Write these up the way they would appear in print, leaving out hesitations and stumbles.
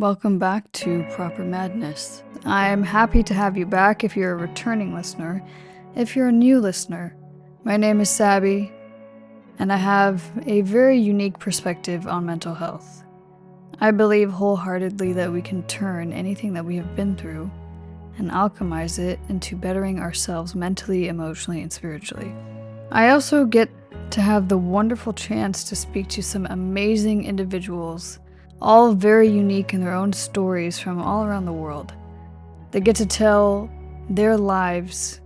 Welcome back to Proper Madness. I'm happy to have you back if you're a returning listener. If you're a new listener, my name is Sabby, and I have a very unique perspective on mental health. I believe wholeheartedly that we can turn anything that we have been through and alchemize it into bettering ourselves mentally, emotionally, and spiritually. I also get to have the wonderful chance to speak to some amazing individuals, all very unique in their own stories from all around the world. They get to tell their lives,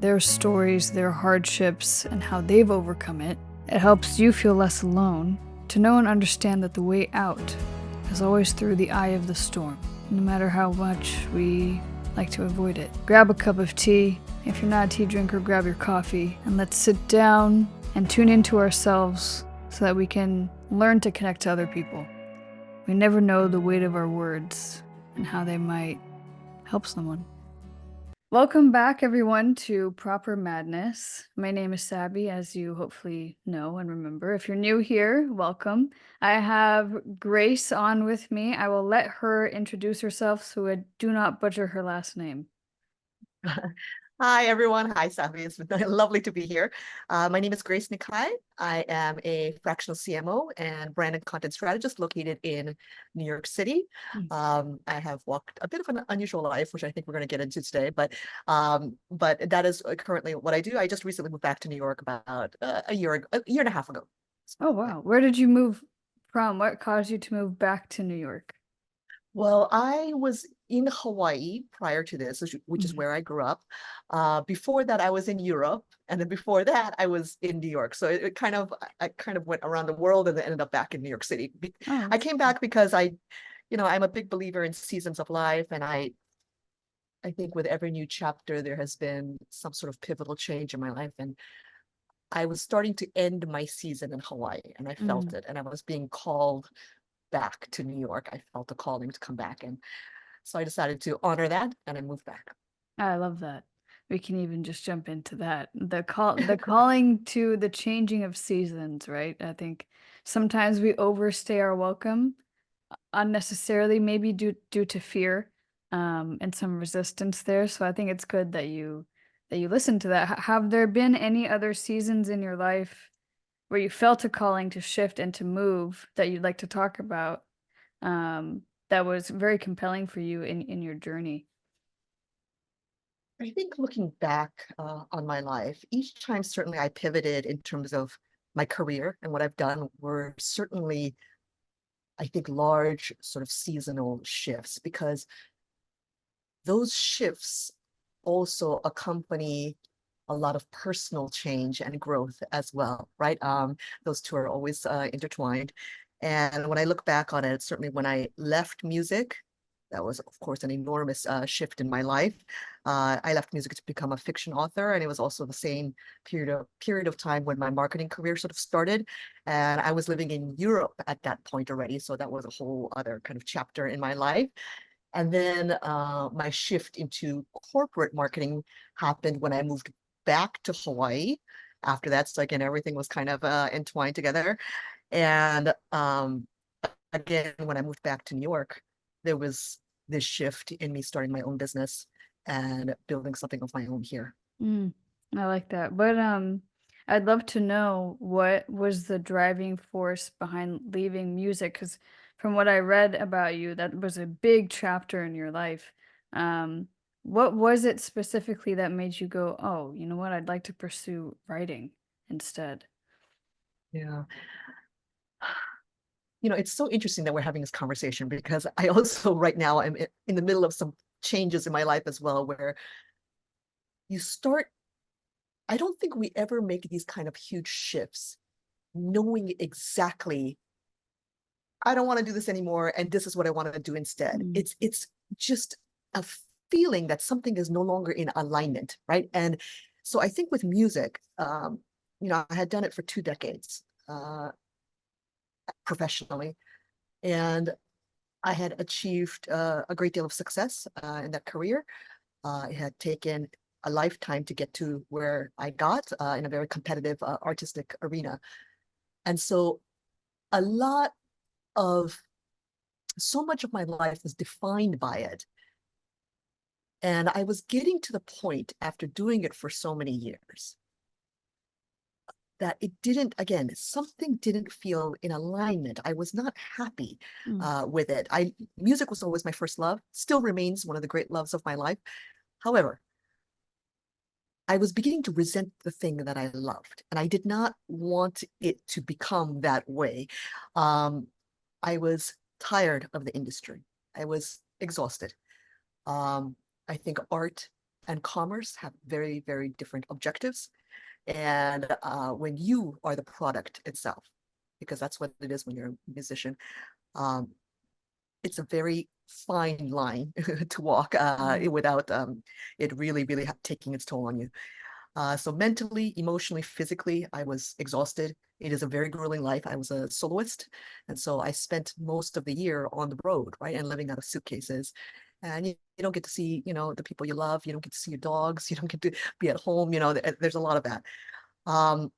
their stories, their hardships, and how they've overcome it. It helps you feel less alone, to know and understand that the way out is always through the eye of the storm, no matter how much we like to avoid it. Grab a cup of tea. If you're not a tea drinker, grab your coffee, and let's sit down and tune into ourselves so that we can learn to connect to other people. We never know the weight of our words and how they might help someone. Welcome back, everyone, to Proper Madness. My name is Sabby, as you hopefully know and remember. If you're new here, welcome. I have Grace on with me. I will let her introduce herself so I do not butcher her last name. Hi, everyone. Hi, Safi. It's been lovely to be here. My name is Grace Nikae. I am a fractional CMO and brand and content strategist located in New York City. I have walked a bit of an unusual life, which I think we're going to get into today, but that is currently what I do. I just recently moved back to New York about a year and a half ago. Oh, wow. Where did you move from? What caused you to move back to New York? Well, I was in Hawaii prior to this, which is where I grew up. Before that, I was in Europe, and then before that, I was in New York. So I kind of went around the world and then ended up back in New York City. Oh, I came back because I'm a big believer in seasons of life, and I think with every new chapter, there has been some sort of pivotal change in my life, and I was starting to end my season in Hawaii, and I felt it, and I was being called back to New York. I felt a calling to come back, and so I decided to honor that, and I moved back. I love that. We can even just jump into that. The calling to the changing of seasons, right? I think sometimes we overstay our welcome unnecessarily, maybe due to fear, and some resistance there. So I think it's good that you listen to that. Have there been any other seasons in your life where you felt a calling to shift and to move that you'd like to talk about, that was very compelling for you in your journey? I think looking back on my life, each time certainly I pivoted in terms of my career and what I've done were certainly, I think, large sort of seasonal shifts because those shifts also accompany a lot of personal change and growth as well, right? Those two are always intertwined. And when I look back on it, certainly when I left music, that was, of course, an enormous shift in my life. I left music to become a fiction author, and it was also the same period of time when my marketing career sort of started. And I was living in Europe at that point already, so that was a whole other kind of chapter in my life. And then my shift into corporate marketing happened when I moved back to Hawaii. After that, so again, everything was kind of entwined together. And again, when I moved back to New York, there was this shift in me starting my own business and building something of my own here. I like that. But I'd love to know what was the driving force behind leaving music, because from what I read about you, that was a big chapter in your life. Um, what was it specifically that made you go, "Oh, you know what? I'd like to pursue writing instead." Yeah. It's so interesting that we're having this conversation because I also right now am in the middle of some changes in my life as well, where you start, I don't think we ever make these kind of huge shifts knowing exactly, I don't want to do this anymore, and this is what I want to do instead. Mm. It's just a feeling that something is no longer in alignment, right? And so I think with music, I had done it for 2 decades professionally, and I had achieved a great deal of success in that career. It had taken a lifetime to get to where I got in a very competitive artistic arena. And so a lot of so much of my life was defined by it. And I was getting to the point after doing it for so many years that it didn't, again, something didn't feel in alignment. I was not happy with it. Music was always my first love, still remains one of the great loves of my life. However, I was beginning to resent the thing that I loved, and I did not want it to become that way. I was tired of the industry. I was exhausted. Um, I think art and commerce have very, very different objectives. And when you are the product itself, because that's what it is when you're a musician, um, it's a very fine line to walk without it really, really taking its toll on you. So mentally, emotionally, physically, I was exhausted. It is a very grueling life. I was a soloist. And so I spent most of the year on the road, right? And living out of suitcases. And you don't get to see, the people you love. You don't get to see your dogs. You don't get to be at home. There's a lot of that. Um,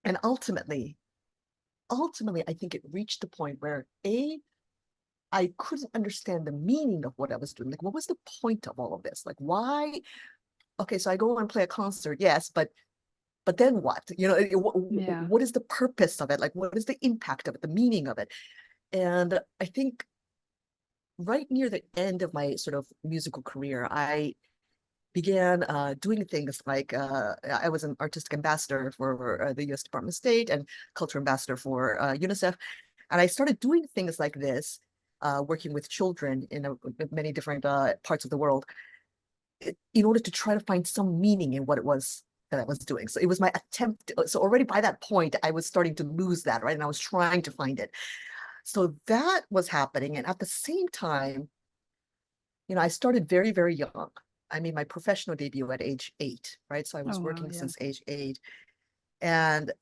and ultimately, I think it reached a point where I couldn't understand the meaning of what I was doing. Like, what was the point of all of this? Like, why? Okay, so I go and play a concert, yes, but then what? Yeah. What is the purpose of it? Like, what is the impact of it, the meaning of it? And I think right near the end of my sort of musical career, I began doing things like I was an artistic ambassador for the US Department of State and culture ambassador for UNICEF. And I started doing things like this, working with children in many different parts of the world in order to try to find some meaning in what it was that I was doing. So it was my attempt. So already by that point, I was starting to lose that, right? And I was trying to find it. So that was happening. And at the same time, I started very, very young. I made my professional debut at age 8, right? So I was Oh, wow. working Yeah. since age 8. And,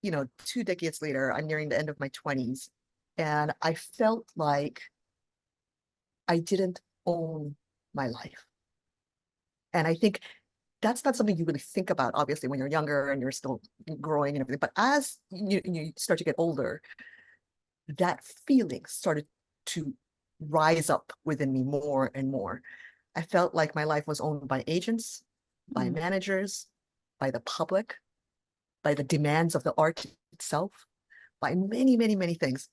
2 decades later, I'm nearing the end of my 20s. And I felt like I didn't own my life. And I think that's not something you really think about, obviously, when you're younger and you're still growing and everything. But as you start to get older, that feeling started to rise up within me more and more. I felt like my life was owned by agents, by managers, by the public, by the demands of the art itself, by many, many, many things.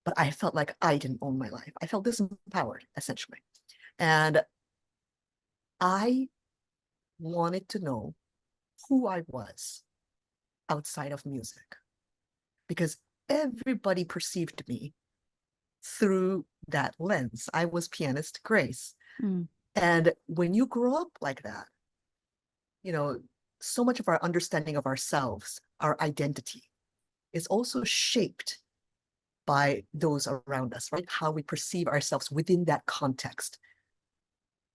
But I felt like I didn't own my life. I felt disempowered, essentially. And I wanted to know who I was outside of music because everybody perceived me through that lens. I was pianist Grace. Mm. And when you grow up like that, you know, so much of our understanding of ourselves, our identity, is also shaped by those around us, right? How we perceive ourselves within that context.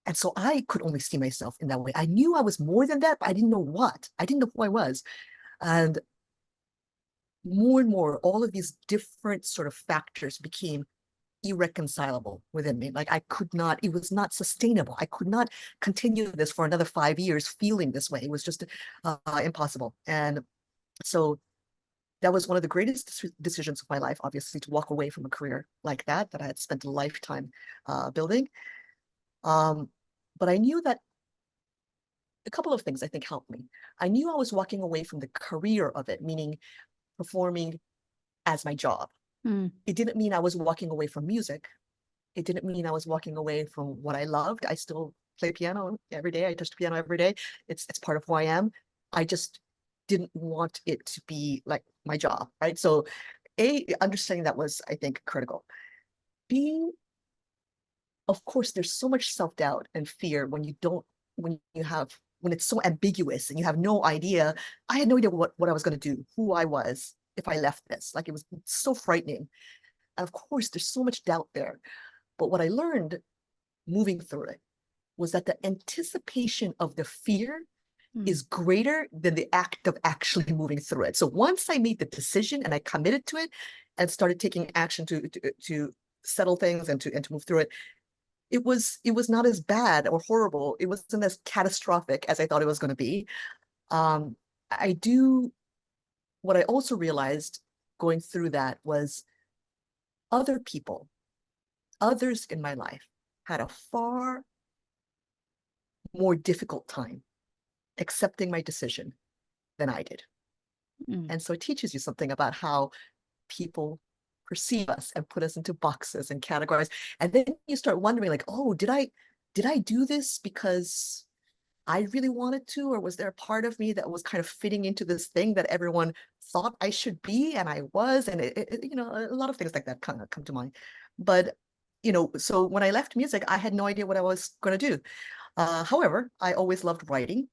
And so I could only see myself in that way. I knew I was more than that, but I didn't know what. I didn't know who I was. And more and more, all of these different sort of factors became irreconcilable within me. Like I could not, it was not sustainable. I could not continue this for another 5 years feeling this way. It was just impossible. And so that was one of the greatest decisions of my life, obviously, to walk away from a career like that I had spent a lifetime building. But I knew that a couple of things I think helped me. I knew I was walking away from the career of it, meaning performing as my job. Mm. It didn't mean I was walking away from music. It didn't mean I was walking away from what I loved. I still play piano every day. I touch the piano every day. It's part of who I am. I just didn't want it to be like my job, right? So understanding that was, I think, critical. B, of course, there's so much self-doubt and fear when it's so ambiguous and you have no idea. I had no idea what I was going to do, who I was if I left this. Like it was so frightening. And of course, there's so much doubt there. But what I learned moving through it was that the anticipation of the fear is greater than the act of actually moving through it. So once I made the decision and I committed to it and started taking action to settle things and to move through it, it was not as bad or horrible. It wasn't as catastrophic as I thought it was going to be. Um, I do what I also realized going through that was other people, others in my life had a far more difficult time accepting my decision than I did. Mm. And so it teaches you something about how people perceive us and put us into boxes and categories. And then you start wondering, like, oh, did I do this because I really wanted to, or was there a part of me that was kind of fitting into this thing that everyone thought I should be, and I was, and a lot of things like that kind of come to mind. But so when I left music, I had no idea what I was going to do. However, I always loved writing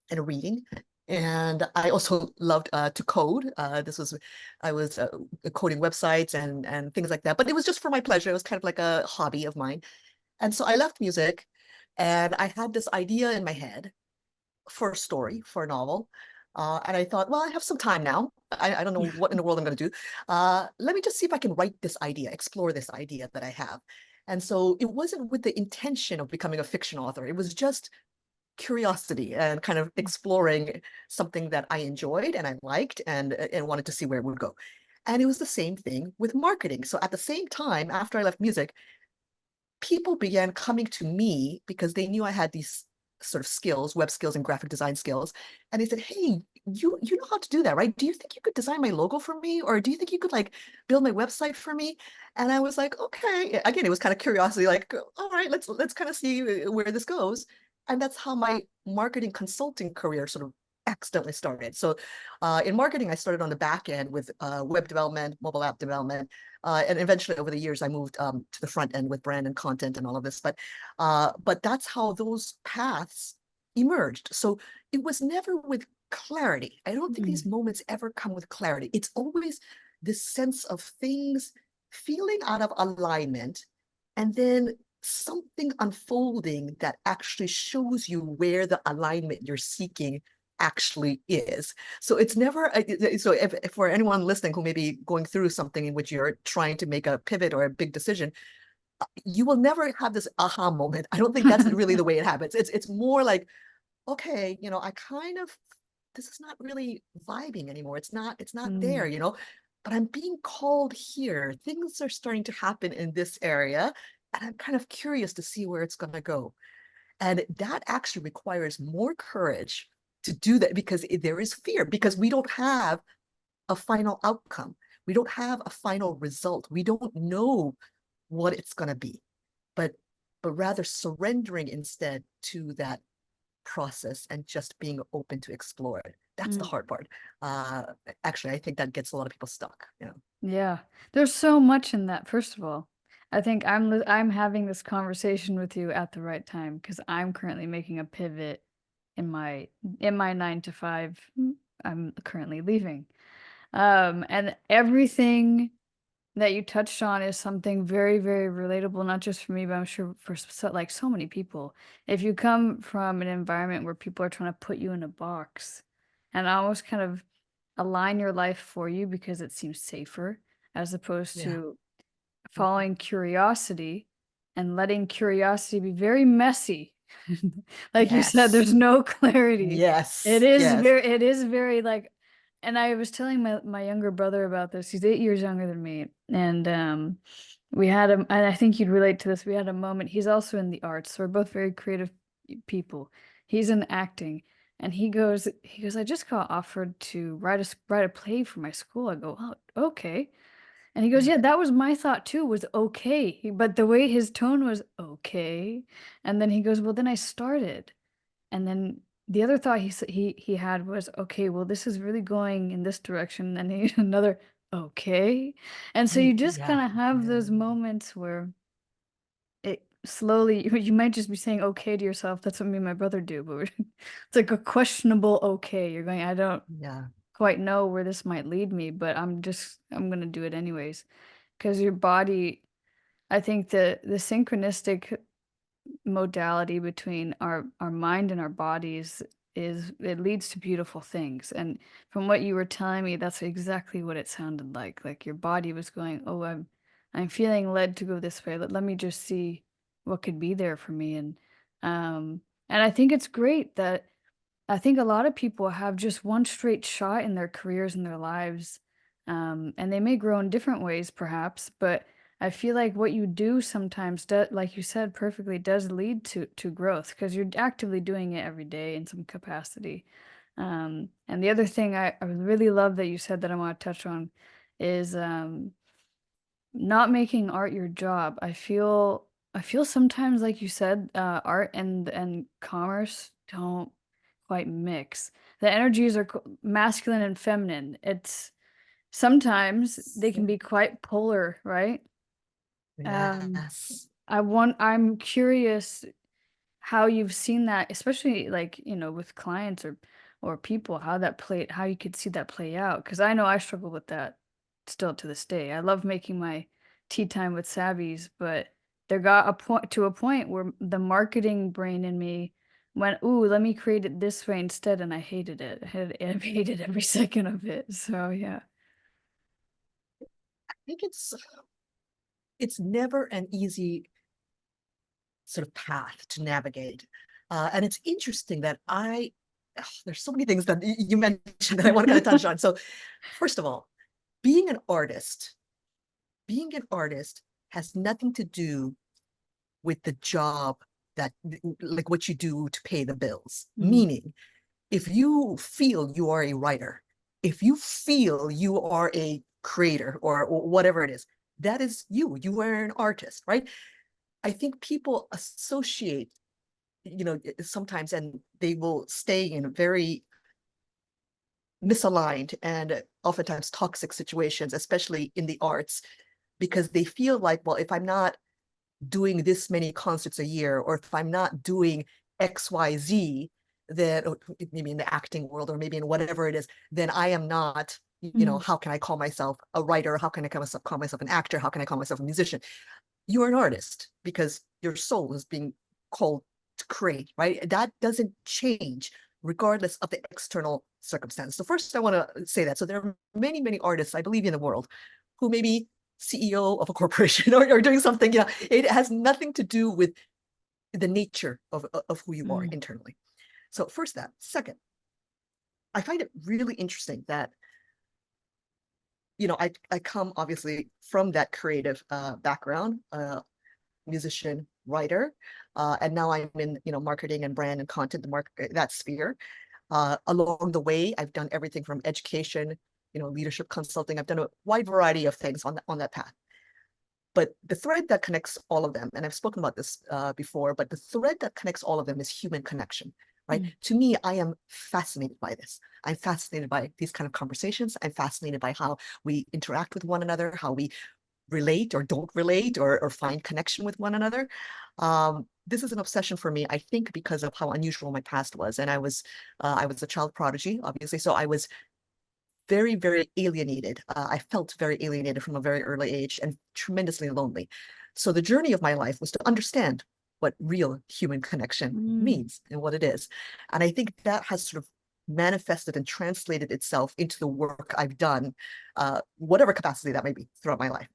and reading. And I also loved to code. I was coding websites and things like that. But it was just for my pleasure. It was kind of like a hobby of mine. And so I left music, and I had this idea in my head for a story, for a novel. And I thought, well, I have some time now. I don't know what in the world I'm going to do. Let me just see if I can write this idea, explore this idea that I have. And so it wasn't with the intention of becoming a fiction author. It was just curiosity and kind of exploring something that I enjoyed and I liked and wanted to see where it would go. And it was the same thing with marketing. So at the same time, after I left music, people began coming to me because they knew I had these sort of skills, web skills and graphic design skills. And they said, hey, you know how to do that, right? Do you think you could design my logo for me? Or do you think you could like build my website for me? And I was like, okay. Again, it was kind of curiosity, like, all right, let's kind of see where this goes. And that's how my marketing consulting career sort of accidentally started. So in marketing, I started on the back end with web development, mobile app development. And eventually over the years, I moved to the front end with brand and content and all of this. But that's how those paths emerged. So it was never with clarity. I don't think these moments ever come with clarity. It's always this sense of things feeling out of alignment, and then something unfolding that actually shows you where the alignment you're seeking actually is. So it's never, so if for anyone listening who may be going through something in which you're trying to make a pivot or a big decision, you will never have this aha moment. I don't think that's really the way it happens. It's more like, okay, I kind of, this is not really vibing anymore. It's not there, but I'm being called here. Things are starting to happen in this area, and I'm kind of curious to see where it's going to go. And that actually requires more courage to do that, because there is fear, because we don't have a final outcome. We don't have a final result. We don't know what it's going to be, but rather surrendering instead to that process and just being open to explore it. That's the hard part. Actually, I think that gets a lot of people stuck. Yeah, there's so much in that. First of all, I think I'm having this conversation with you at the right time because I'm currently making a pivot in my 9 to 5. I'm currently leaving. And everything that you touched on is something very, very relatable, not just for me, but I'm sure for so many people. If you come from an environment where people are trying to put you in a box and almost kind of align your life for you because it seems safer, as opposed Yeah. to following curiosity and letting curiosity be very messy. Like you said, Yes. there's no clarity. Yes. Yes. It is very like, and I was telling my younger brother about this. He's 8 years younger than me. And and I think you'd relate to this. We had a moment. He's also in the arts. So we're both very creative people. He's in acting. And he goes, I just got offered to write a play for my school. I go, oh, okay. And he goes, Yeah. yeah, that was my thought too, was okay. But the way his tone was okay. And then he goes, well, then I started. And then the other thought he had was, okay, well, this is really going in this direction. And he another, okay. And so you just Yeah. kind of have Yeah. those moments where it slowly, you might just be saying okay to yourself. That's what me and my brother do, but it's like a questionable okay. You're going, I don't Yeah. quite know where this might lead me, but I'm gonna do it anyways. Because your body, I think the synchronistic modality between our mind and our bodies is it leads to beautiful things. And from what you were telling me, that's exactly what it sounded like. Like your body was going, oh, I'm feeling led to go this way. Let me just see what could be there for me. And I think it's great that I think a lot of people have just one straight shot in their careers and their lives. And they may grow in different ways, perhaps, but I feel like what you do sometimes, like you said perfectly, does lead to growth because you're actively doing it every day in some capacity. And the other thing I really love that you said that I want to touch on is not making art your job. I feel sometimes, like you said, art and commerce don't quite mix. The energies are masculine and feminine. It's sometimes they can be quite polar, right? Um, Yes. I'm curious how you've seen that, especially like, with clients or people, how you could see that play out. Because I know I struggle with that still to this day. I love making my tea time with Sabbies, but there got a point where the marketing brain in me went, "Ooh, let me create it this way instead," and I hated it. I hated every second of it. So yeah. I think it's never an easy sort of path to navigate. And it's interesting that there's so many things that you mentioned that I want to kind of touch on. So first of all, being an artist, being an artist has nothing to do with the job that, like what you do to pay the bills. Mhm. Meaning, if you feel you are a writer, if you feel you are a creator or whatever it is, that is you. You are an artist, right? I think people associate, sometimes, and they will stay in very misaligned and oftentimes toxic situations, especially in the arts, because they feel like, well, if I'm not doing this many concerts a year, or if I'm not doing XYZ, then maybe in the acting world or maybe in whatever it is, then I am not, Mhm. how can I call myself a writer? How can I call myself an actor? How can I call myself a musician? You're an artist because your soul is being called to create, right? That doesn't change regardless of the external circumstance. So first I want to say that. So there are many, many artists, I believe, in the world who may be CEO of a corporation or doing something, it has nothing to do with the nature of who you are Mm. internally. So first that. Second, I find it really interesting that, I come obviously from that creative background, musician, writer, and now I'm in marketing and brand and content, that sphere. Along the way, I've done everything from education, leadership consulting. I've done a wide variety of things on that path. But the thread that connects all of them, and I've spoken about this before, but the thread that connects all of them is human connection, right? Mm. To me, I am fascinated by this. I'm fascinated by these kind of conversations. I'm fascinated by how we interact with one another, how we relate or don't relate or find connection with one another. This is an obsession for me, I think, because of how unusual my past was. And I was a child prodigy, obviously. So I was very, very alienated. I felt very alienated from a very early age and tremendously lonely. So the journey of my life was to understand what real human connection Mm. means and what it is. And I think that has sort of manifested and translated itself into the work I've done, whatever capacity that may be throughout my life.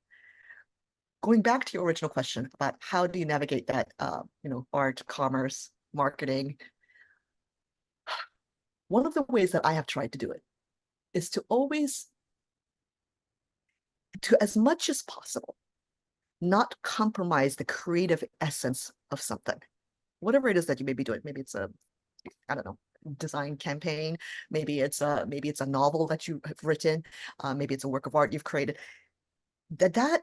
Going back to your original question about how do you navigate that, art, commerce, marketing, one of the ways that I have tried to do it is to always, to as much as possible, not compromise the creative essence of something, whatever it is that you may be doing. Maybe it's I don't know, design campaign. Maybe it's a novel that you have written. Maybe it's a work of art you've created. That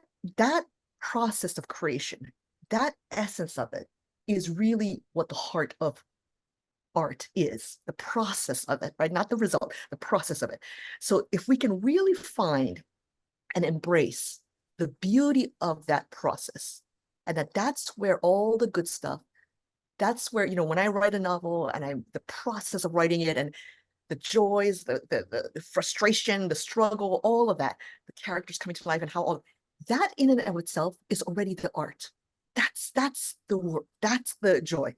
process of creation, that essence of it, is really what the heart of art is. The process of it, right? Not the result, the process of it. So if we can really find and embrace the beauty of that process, and that's where all the good stuff, that's where, when I write a novel and the process of writing it and the joys, the frustration, the struggle, all of that, the characters coming to life and how all that in and of itself is already the art. That's the work, that's the joy.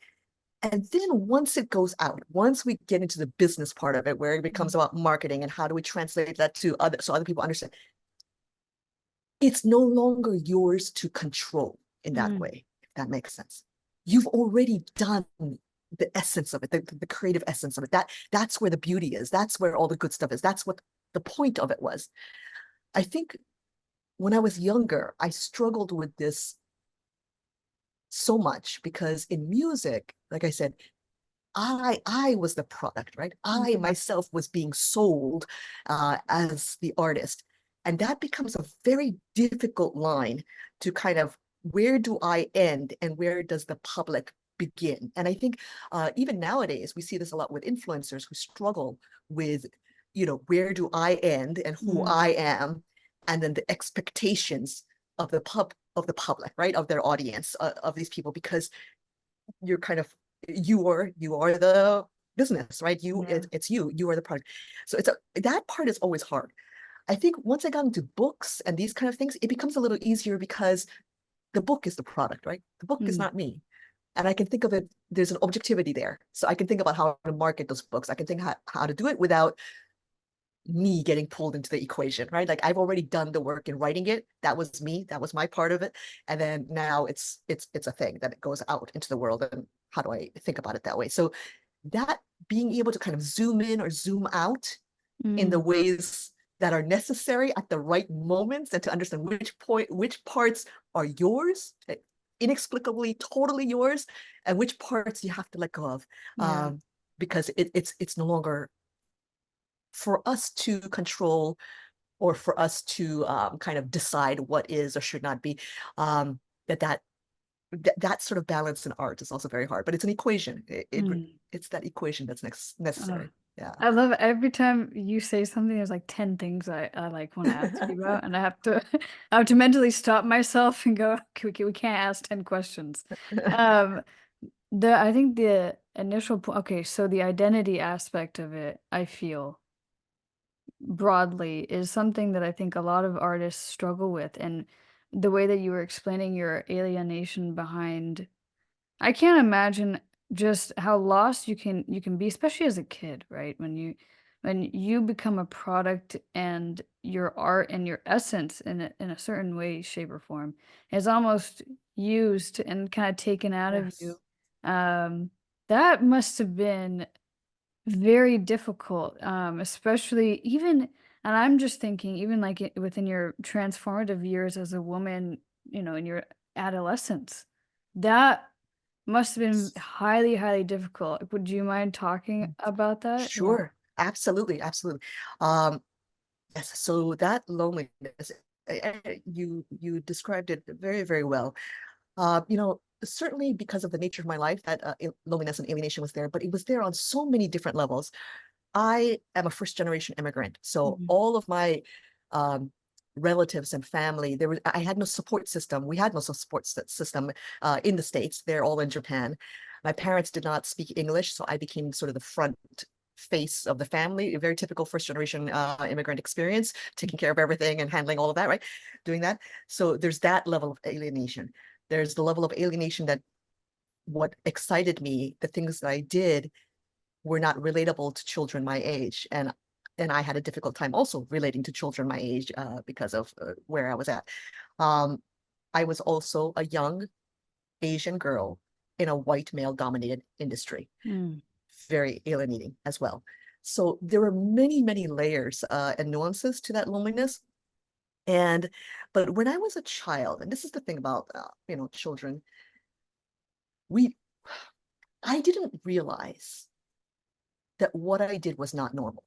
And then once it goes out, once we get into the business part of it, where it becomes Mm. about marketing and how do we translate that to other people understand, it's no longer yours to control in that Mm. way, if that makes sense. You've already done the essence of it, the creative essence of it. That's where the beauty is. That's where all the good stuff is. That's what the point of it was. I think when I was younger, I struggled with this so much because in music, like I said, I was the product, right? I myself was being sold as the artist. And that becomes a very difficult line to kind of, where do I end and where does the public begin? And I think even nowadays, we see this a lot with influencers who struggle with, where do I end and who I am, and then the expectations of the public, right? Of their audience, of these people, because you're kind of, you are the business, right? It's you are the product. So that part is always hard. I think once I got into books and these kind of things, it becomes a little easier because the book is the product, right? The book is not me. And I can think of it, there's an objectivity there. So I can think about how to market those books. I can think how to do it without me getting pulled into the equation, right? Like I've already done the work in writing it. That was me. That was my part of it. And then now it's a thing that it goes out into the world. And how do I think about it that way? So that being able to kind of zoom in or zoom out in the ways that are necessary at the right moments, and to understand which parts are yours, inexplicably totally yours, and which parts you have to let go of, because it's no longer for us to control, or for us to kind of decide what is or should not be. That sort of balance in art is also very hard, but it's an equation. It's that equation that's necessary. Yeah. I love it. Every time you say something, there's like 10 things I like want to ask you about, and I have to mentally stop myself and go, okay, we can't ask 10 questions. I think the initial point, okay, so the identity aspect of it, I feel broadly, is something that I think a lot of artists struggle with, and the way that you were explaining your alienation behind, I can't imagine just how lost you can be, especially as a kid, right? When you become a product, and your art and your essence in a certain way, shape, or form is almost used and kind of taken out of you. Yes. Um, that must have been very difficult, especially even, and I'm just thinking, even like within your transformative years as a woman, in your adolescence, that must have been highly, highly difficult. Would you mind talking about that? Yeah. Sure. Absolutely. Absolutely. Yes. So that loneliness, you described it very, very well. Certainly because of the nature of my life, that loneliness and alienation was there, but it was there on so many different levels. I am a first generation immigrant, so all of my um, relatives and family, I had no support system. We had no support system in the States. They're all in Japan. My parents did not speak English, so I became sort of the front face of the family. A very typical first generation immigrant experience, taking care of everything and handling all of that, right? Doing that. So there's that level of alienation. There's the level of alienation that what excited me, the things that I did, were not relatable to children my age. And I had a difficult time also relating to children my age because of where I was at. I was also a young Asian girl in a white male dominated industry. Very alienating as well. So there were many, many layers and nuances to that loneliness. But when I was a child, and this is the thing about children, I didn't realize that what I did was not normal.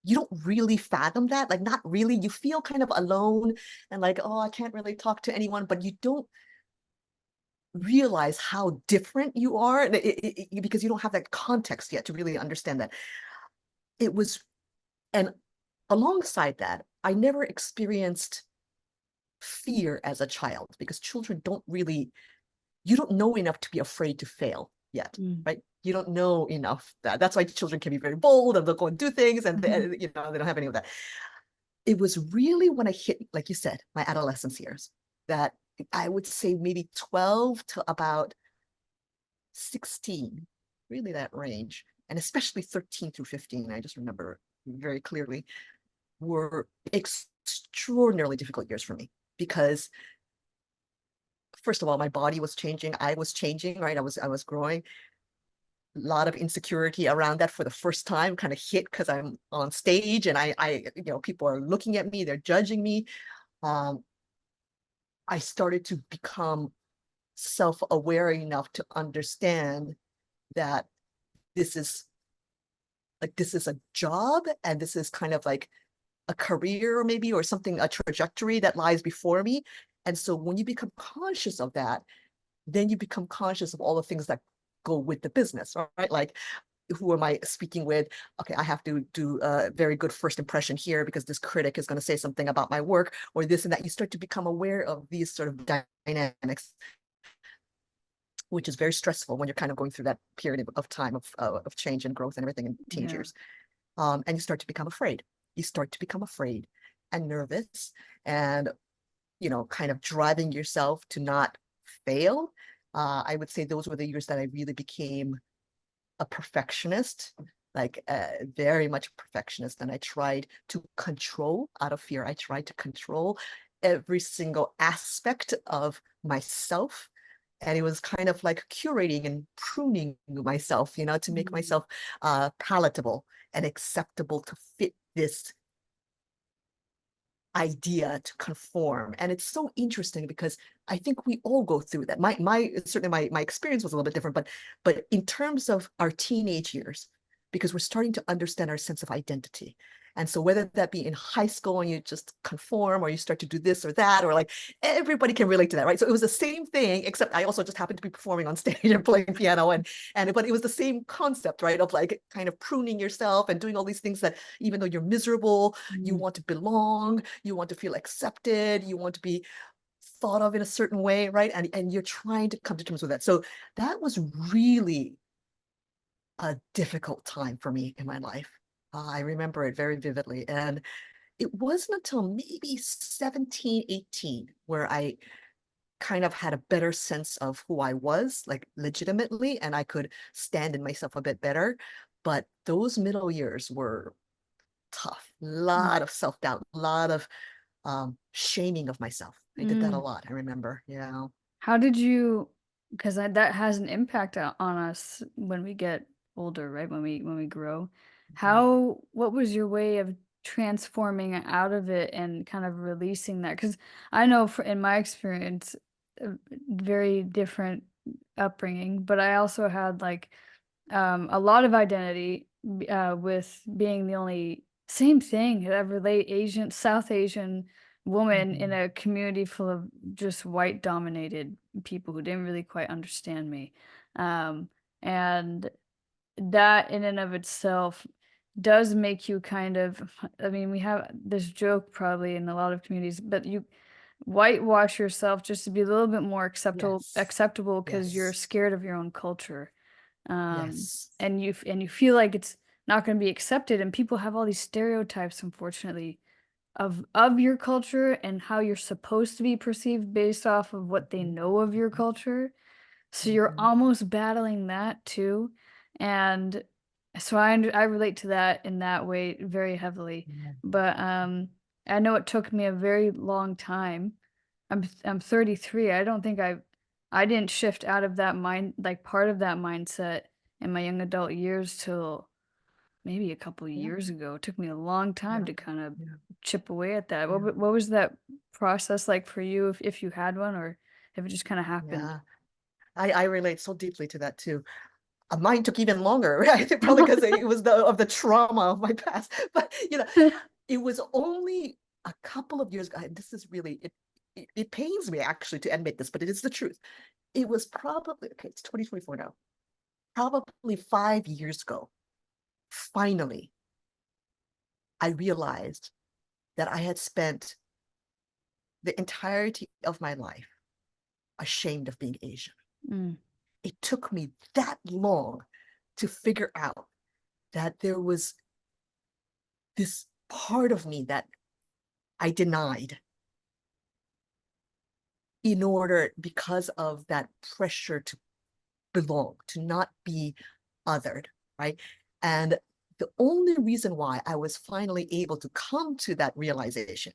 You don't really fathom that, like not really. You feel kind of alone and like, oh, I can't really talk to anyone, but you don't realize how different you are because you don't have that context yet to really understand that. It was, and alongside that, I never experienced fear as a child because children don't really, you don't know enough to be afraid to fail yet, right? You don't know enough. That's why children can be very bold and they'll go and do things, and they don't have any of that. It was really when I hit, like you said, my adolescence years, that I would say maybe 12 to about 16, really that range, and especially 13 through 15, I just remember very clearly, were extraordinarily difficult years for me because first of all, my body was changing. I was changing, right? I was growing. A lot of insecurity around that for the first time kind of hit because I'm on stage and I people are looking at me, they're judging me. I started to become self-aware enough to understand that this is a job, and this is kind of like a career maybe, or something, a trajectory that lies before me. And so when you become conscious of that, then you become conscious of all the things that go with the business, right? Like, who am I speaking with? Okay, I have to do a very good first impression here because this critic is going to say something about my work, or this and that. You start to become aware of these sort of dynamics, which is very stressful when you're kind of going through that period of time of change and growth and everything in teenage years. And you start to become afraid. You start to become afraid and nervous, and kind of driving yourself to not fail. I would say those were the years that I really became a perfectionist, like very much a perfectionist. And I tried to control, out of fear, I tried to control every single aspect of myself. And it was kind of like curating and pruning myself, to make myself palatable and acceptable to fit this idea, to conform. And it's so interesting because I think we all go through that. Certainly my experience was a little bit different, but in terms of our teenage years, because we're starting to understand our sense of identity. And so whether that be in high school and you just conform, or you start to do this or that, or like, everybody can relate to that, right? So it was the same thing, except I also just happened to be performing on stage and playing piano, but it was the same concept, right? Of like kind of pruning yourself and doing all these things that even though you're miserable, you want to belong, you want to feel accepted, you want to be thought of in a certain way, right? And you're trying to come to terms with that. So that was really a difficult time for me in my life. I remember it very vividly. And it wasn't until maybe 17, 18 where I kind of had a better sense of who I was, like legitimately, and I could stand in myself a bit better. But those middle years were tough. A lot of self-doubt, a lot of shaming of myself. I did that a lot, I remember. Yeah. How did you, because that has an impact on us when we get older, right? When we grow. What was your way of transforming out of it and kind of releasing that? Because I know in my experience, very different upbringing, but I also had like a lot of identity with being the only same thing I relate South Asian woman in a community full of just white dominated people who didn't really quite understand me. And that in and of itself does make you kind of, I mean, we have this joke probably in a lot of communities, but you whitewash yourself just to be a little bit more Yes. acceptable because you're Yes. scared of your own culture. Yes. And you feel like it's not going to be accepted, and people have all these stereotypes, unfortunately, of your culture and how you're supposed to be perceived based off of what they know of your culture. So you're almost battling that too. And so I relate to that in that way very heavily. But I know it took me a very long time. I'm 33. I don't think I didn't shift out of that part of that mindset in my young adult years till maybe a couple Yeah. years ago. It took me a long time Yeah. to kind of Yeah. chip away at that. Yeah. What was that process like for you, if you had one, or if it just kind of happened? Yeah. I relate so deeply to that too. Mine took even longer, right? I think probably because it was of the trauma of my past. But it was only a couple of years ago. This is really it pains me actually to admit this, but it is the truth. It was probably, okay, it's 2024 now. Probably 5 years ago, finally, I realized that I had spent the entirety of my life ashamed of being Asian. Mm, It took me that long to figure out that there was this part of me that I denied because of that pressure to belong, to not be othered, right? And the only reason why I was finally able to come to that realization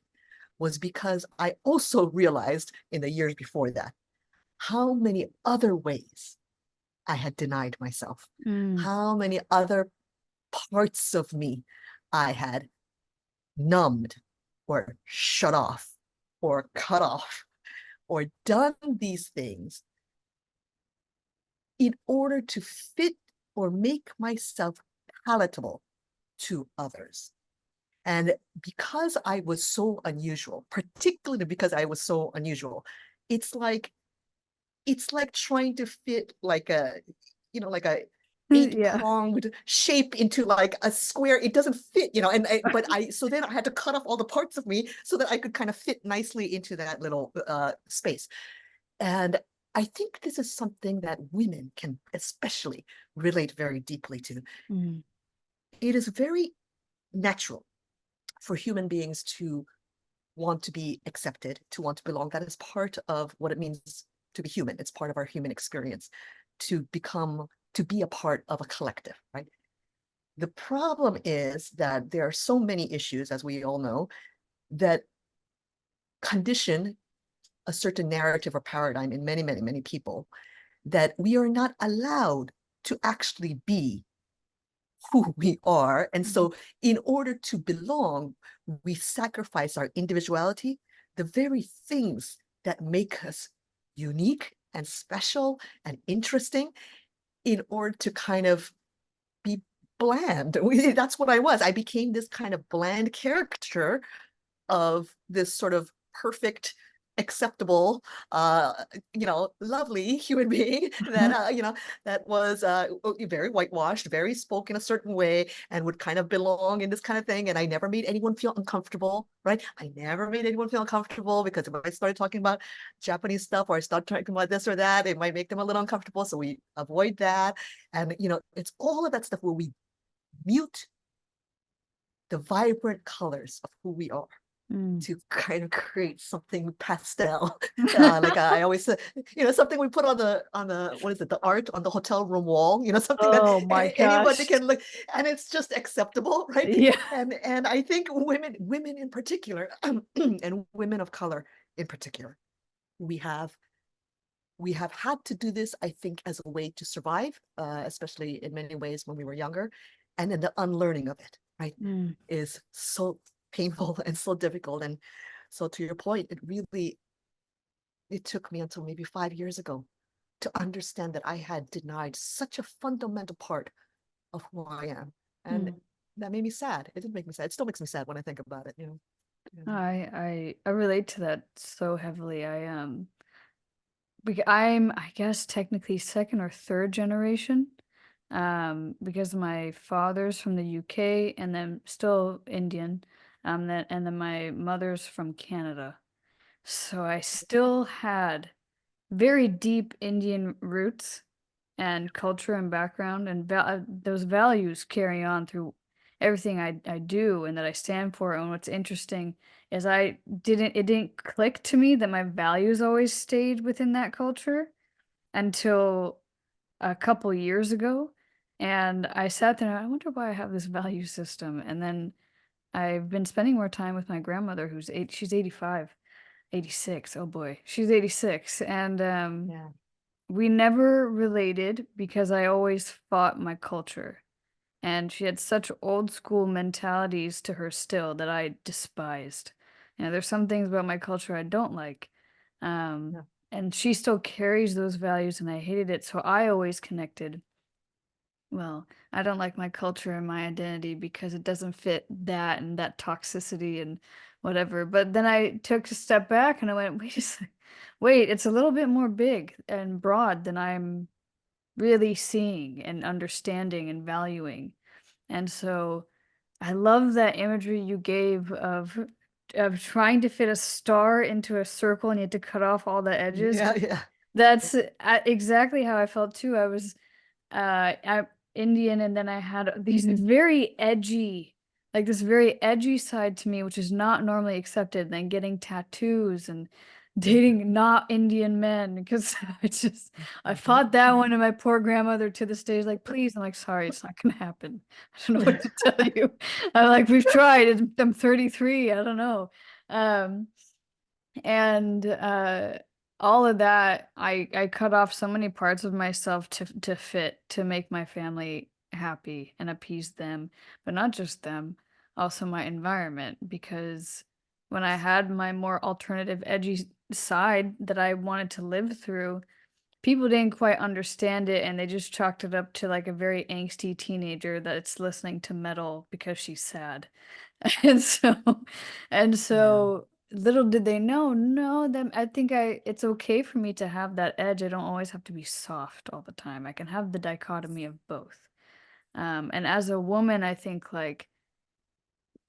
was because I also realized in the years before that how many other ways I had denied myself, mm, how many other parts of me I had numbed or shut off or cut off or done these things in order to fit or make myself palatable to others. And because I was so unusual, particularly because I was so unusual, it's like trying to fit like a, like a Yeah. eight-pronged shape into like a square. It doesn't fit, so then I had to cut off all the parts of me so that I could kind of fit nicely into that little space. And I think this is something that women can especially relate very deeply to. Mm. It is very natural for human beings to want to be accepted, to want to belong. That is part of what it means to be human. It's part of our human experience to be a part of a collective, right? The problem is that there are so many issues, as we all know, that condition a certain narrative or paradigm in many, many, many people, that we are not allowed to actually be who we are. And so in order to belong, we sacrifice our individuality, the very things that make us unique and special and interesting, in order to kind of be bland. That's what I was. I became this kind of bland caricature of this sort of perfect, acceptable, lovely human being that that was very whitewashed, very spoke in a certain way, and would kind of belong in this kind of thing. And I never made anyone feel uncomfortable, right? I never made anyone feel uncomfortable, because if I started talking about Japanese stuff, or I start talking about this or that, it might make them a little uncomfortable. So we avoid that. And it's all of that stuff where we mute the vibrant colors of who we are Mm. to kind of create something pastel. Like I always say, something we put on the what is it, the art on the hotel room wall, something that Oh my anybody gosh. can look, and it's just acceptable, right? Yeah. And I think women in particular, and women of color in particular, we have had to do this, I think, as a way to survive, especially in many ways when we were younger. And then the unlearning of it, right, Mm. is so painful and so difficult. And so, to your point, it took me until maybe 5 years ago to understand that I had denied such a fundamental part of who I am. And Mm. that made me sad. It didn't make me sad. It still makes me sad when I think about it, Yeah. I relate to that so heavily. I'm, I guess, technically second or third generation, because my father's from the UK and then still Indian, and then my mother's from Canada. So I still had very deep Indian roots and culture and background, and those values carry on through everything I do and that I stand for. And what's interesting is it didn't click to me that my values always stayed within that culture until a couple years ago. And I sat there and I wonder why I have this value system. And then I've been spending more time with my grandmother, she's 85, 86. Oh boy, she's 86. And Yeah. we never related because I always fought my culture. And she had such old school mentalities to her still that I despised. There's some things about my culture I don't like. Um, Yeah. and she still carries those values, and I hated it. So I always connected, well, I don't like my culture and my identity because it doesn't fit that and that toxicity and whatever. But then I took a step back and I went, wait a second. Wait, it's a little bit more big and broad than I'm really seeing and understanding and valuing. And so I love that imagery you gave of trying to fit a star into a circle and you had to cut off all the edges. Yeah. Yeah. That's exactly how I felt too. I'm Indian, and then I had these very edgy, like this very edgy side to me, which is not normally accepted. And then getting tattoos and dating not Indian men, because I fought that one, and my poor grandmother to this day is like, please. I'm like, sorry, it's not gonna happen. I don't know what to tell you. I'm like, we've tried. I'm 33. I don't know. Um, and all of that, I cut off so many parts of myself to fit, to make my family happy and appease them, but not just them, also my environment, because when I had my more alternative, edgy side that I wanted to live through, people didn't quite understand it and they just chalked it up to like a very angsty teenager that's listening to metal because she's sad. And so and Yeah. so little did they know, no, that I think it's okay for me to have that edge. I don't always have to be soft all the time. I can have the dichotomy of both. And as a woman, I think like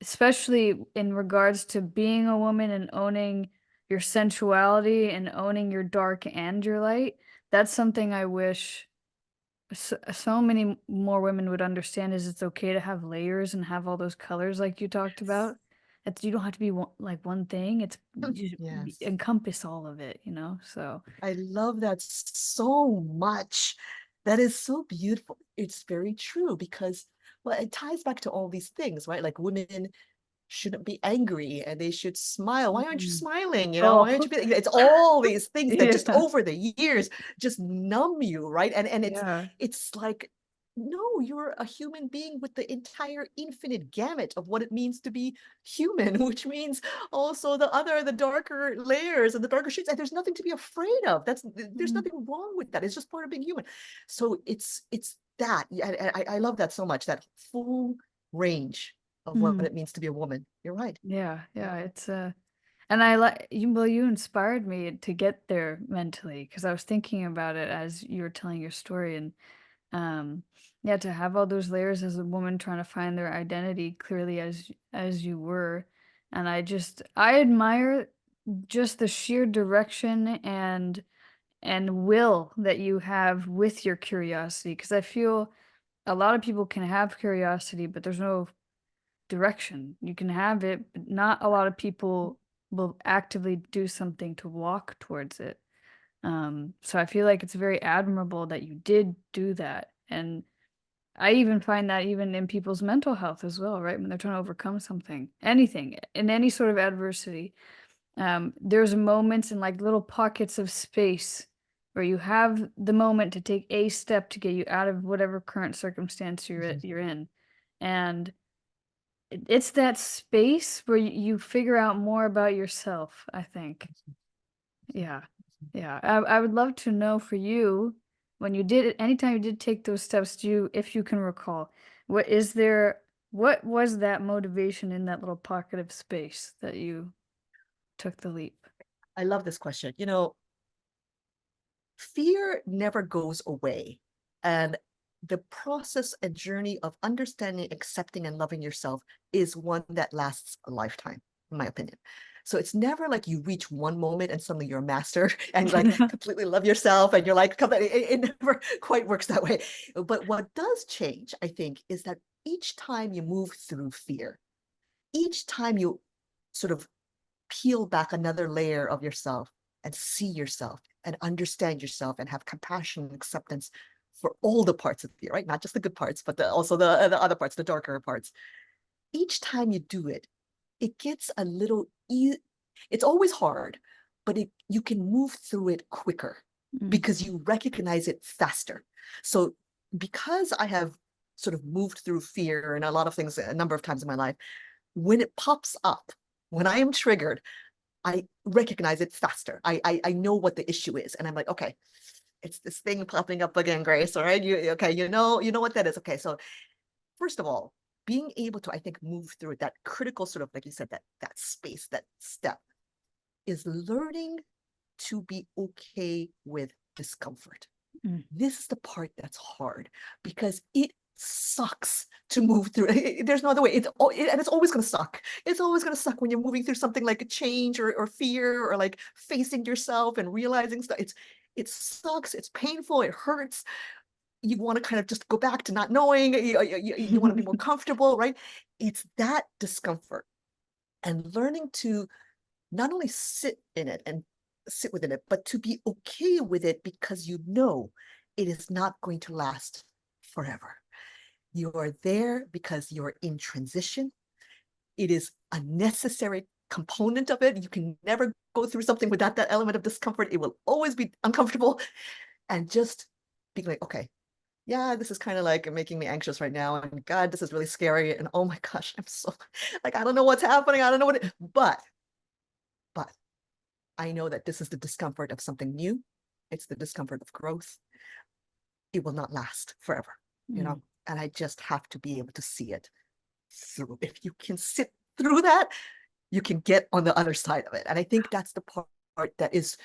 especially in regards to being a woman and owning your sensuality and owning your dark and your light, that's something I wish so many more women would understand is it's okay to have layers and have all those colors like you talked about. It's you don't have to be one thing. It's you Yes. encompass all of it, you know? So, I love that so much. That is so beautiful. It's very true because, well, it ties back to all these things, right? Like women shouldn't be angry and they should smile. Why aren't you mhm. smiling? Why aren't Oh, you feeling? It's all these things that just yeah. over the years just numb you, right? And Yeah. it's like, no, you're a human being with the entire infinite gamut of what it means to be human, which means also the darker layers and the darker shades. And there's nothing to be afraid of. There's Mhm. nothing wrong with that. It's just part of being human. So it's that. Yeah, I love that so much, that full range of what Mhm. it means to be a woman. You're right. Yeah, Yeah. yeah, it's and I like you well, you inspired me to get there mentally because I was thinking about it as you were telling your story and um yeah, to have all those layers as a woman trying to find their identity clearly as you were. And I admire just the sheer direction and will that you have with your curiosity because I feel a lot of people can have curiosity, but there's no direction. You can have it, but not a lot of people will actively do something to walk towards it. So I feel like it's very admirable that you did do that. And I even find that even in people's mental health as well, right? When they're trying to overcome something, anything, in any sort of adversity, there's moments in like little pockets of space where you have the moment to take a step to get you out of whatever current circumstance you're in. And it's that space where you figure out more about yourself, I think. Yeah. Yeah. I would love to know for you when you did anytime you did take those steps, do you if you can recall, what is there what was that motivation in that little pocket of space that you took the leap? I love this question. Fear never goes away. And the process and journey of understanding, accepting, and loving yourself is one that lasts a lifetime, in my opinion. So it's never like you reach one moment and suddenly you're a master and you like completely love yourself and you're like, it never quite works that way. But what does change, I think, is that each time you move through fear, each time you sort of peel back another layer of yourself and see yourself and understand yourself and have compassion and acceptance for all the parts of you, right? Not just the good parts, but also the other parts, the darker parts. Each time you do it, it gets a little it's always hard, but you can move through it quicker Mm, because you recognize it faster. So because I have sort of moved through fear and a lot of things a number of times in my life, when it pops up, when I am triggered, I recognize it faster. I know what the issue is, and I'm like, okay, it's this thing popping up again, Grace. All right, you know what that is. Okay, so first of all, being able to, I think, move through that critical sort of, like you said, that space, that step, is learning to be okay with discomfort. mm. This is the part that's hard because it sucks to move through. There's no other way. And it's always going to suck. It's always going to suck when you're moving through something like a change or fear or like facing yourself and realizing stuff. It sucks. It's painful. It hurts. You want to kind of just go back to not knowing. You want to be more comfortable, right? It's that discomfort and learning to not only sit in it and sit within it, but to be okay with it because you know it is not going to last forever. You are there because you're in transition. It is a necessary component of it. You can never go through something without that element of discomfort. It will always be uncomfortable. And just being like, okay, yeah, this is kind of like making me anxious right now. And God, this is really scary. And oh my gosh, I'm so like, I don't know what's happening. I don't know but but I know that this is the discomfort of something new. It's the discomfort of growth. It will not last forever, you know, and I just have to be able to see it through. If you can sit through that, you can get on the other side of it. And I think that's the part that is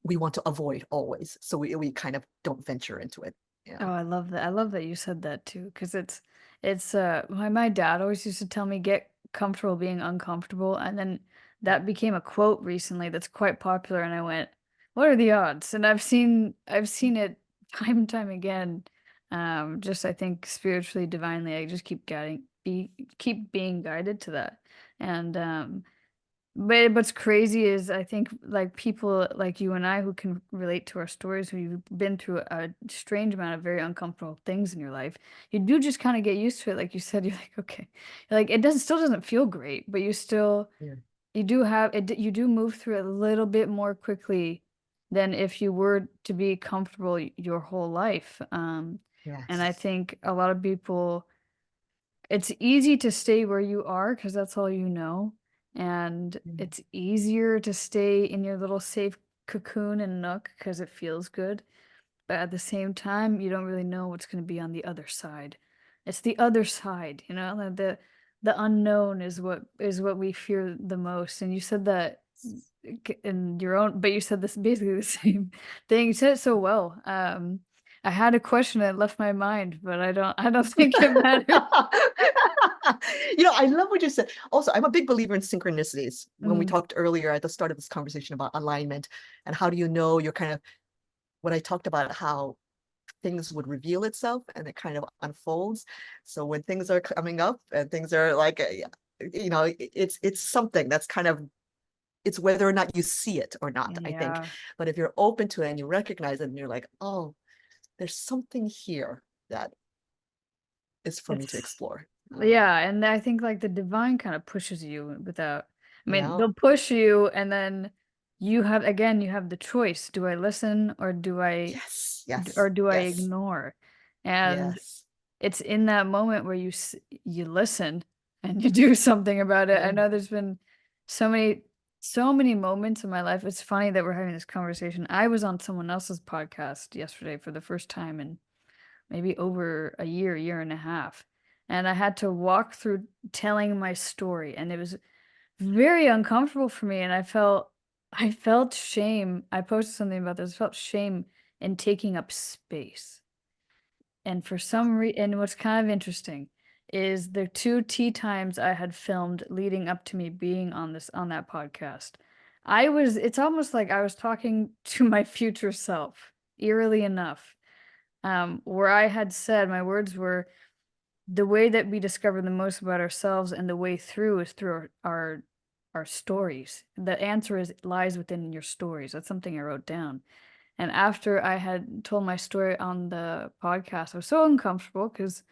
we want to avoid always. So we kind of don't venture into it. Yeah. Oh, I love that. I love that you said that too, because it's my dad always used to tell me get comfortable being uncomfortable, and then that became a quote recently that's quite popular, and I went, what are the odds? And I've seen it time and time again. Just I think spiritually, divinely, I just keep being guided to that. And but what's crazy is I think like people like you and I who can relate to our stories, who've been through a strange amount of very uncomfortable things in your life, you do just kind of get used to it. Like you said, you're like, okay, like it doesn't still doesn't feel great, but Yeah. you do have it. You do move through it a little bit more quickly than if you were to be comfortable your whole life. And I Yes. think a lot of people it's easy to stay where you are because that's all you know, and Mm. it's easier to stay in your little safe cocoon and nook because it feels good, but at the same time, you don't really know what's gonna be on the other side. It's the other side, you know, like the unknown is what we fear the most, and you said that in your own but you said this basically the same thing. You said it so well. I had a question that left my mind, but I don't think it matters. I love what you said. Also, I'm a big believer in synchronicities. When we Mm, talked earlier at the start of this conversation about alignment and how do you know you're kind of when I talked about how things would reveal itself and it kind of unfolds. So when things are coming up and things are like, it's something that's kind of it's whether or not you see it or not, I think. yeah, But if you're open to it and you recognize it and you're like, oh, there's something here that is for me to it's explore. yeah, and I think, like, the divine kinda pushes you without I mean, Yeah. they'll push you, and then you have the choice. Do I listen Yes. or Yes. do I Yes. ignore? And Yes. it's in that moment where you listen and you do something about it. I Mm. know there's been so many so many moments in my life. It's funny that we're having this conversation. I was on someone else's podcast yesterday for the first time in maybe over a year and a half. And I had to walk through telling my story, and it was very uncomfortable for me, and I felt shame. I posted something about this. I felt shame in taking up space. And for some and what's kind of interesting is the 2 tea times I had filmed leading up to me being on that podcast. It's almost like I was talking to my future self, eerily enough, where I had said my words were, "The way that we discover the most about ourselves and the way through is through our stories. The answer is lies within your stories." That's something I wrote down. And after I had told my story on the podcast, I was so uncomfortable because,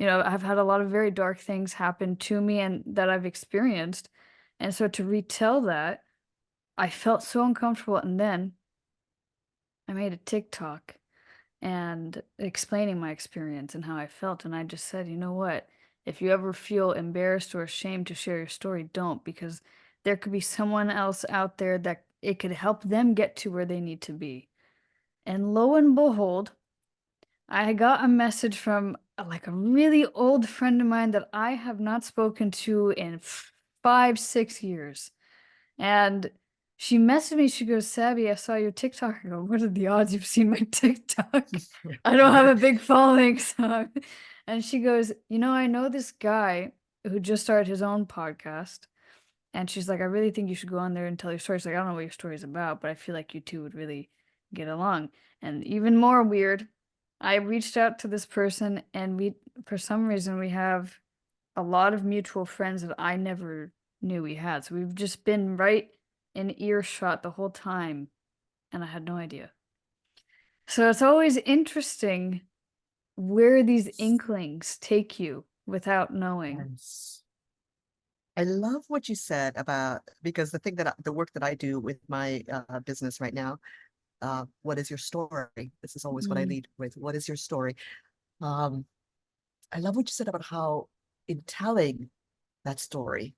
I've had a lot of very dark things happen to me and that I've experienced. And so to retell that, I felt so uncomfortable. And then I made a TikTok and explaining my experience and how I felt. And I just said, you know what? If you ever feel embarrassed or ashamed to share your story, don't, because there could be someone else out there that it could help them get to where they need to be. And lo and behold, I got a message from like a really old friend of mine that I have not spoken to in 5, 6 years. And she messaged me, she goes, Sabby, I saw your TikTok. I go, what are the odds you've seen my TikTok? I don't have a big following. So. And she goes, I know this guy who just started his own podcast. And she's like, I really think you should go on there and tell your story. She's like, I don't know what your story is about, but I feel like you two would really get along. And even more weird, I reached out to this person and for some reason, we have a lot of mutual friends that I never knew we had. So we've just been right in earshot the whole time, and I had no idea. So it's always interesting where these inklings take you without knowing. Yes. I love what you said about because the work that I do with my business right now, what is your story? This is always what I Mm, lead with. What is your story? Um, I love what you said about how in telling that story,